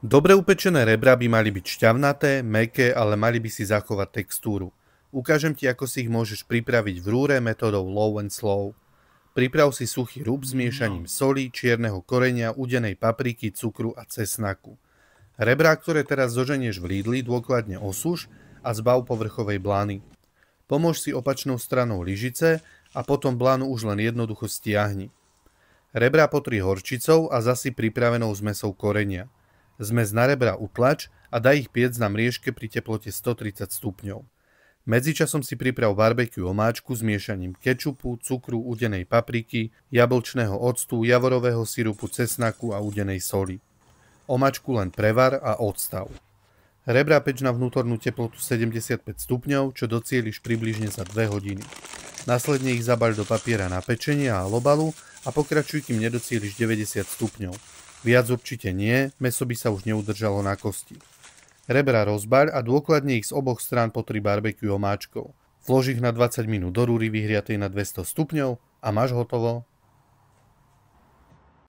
Dobre upečené rebra by mali byť šťavnaté, mäkké, ale mali by si zachovať textúru. Ukážem ti, ako si ich môžeš pripraviť v rúre metódou low and slow. Priprav si suchý rub s miešaním soli, čierneho koreňa, udenej papriky, cukru a cesnaku. Rebrá, ktoré teraz zoženieš v Lidli, dôkladne osúš a zbav povrchovej blány. Pomôž si opačnou stranou lyžice a potom blánu už len jednoducho stiahni. Rebrá potri horčicou a zasyp pripravenou zmesou korenia. Zmes na rebra utlač a daj ich piec na mriežke pri teplote 130 stupňov. Medzičasom si priprav barbecue omáčku s miešaním kečupu, cukru, udenej papriky, jablčného octu, javorového sirupu, cesnaku a udenej soli. Omáčku len prevar a odstav. Rebra peč na vnútornú teplotu 75 stupňov, čo docieliš približne za 2 hodiny. Následne ich zabaľ do papiera na pečenie a alobalu a pokračuj, kým nedocieliš 90 stupňov. Viac určite nie, mäso by sa už neudržalo na kosti. Rebra rozbaľ a dôkladne ich z oboch strán potri barbecue omáčkou. Vlož ich na 20 minút do rúry vyhriatej na 200 stupňov a máš hotovo.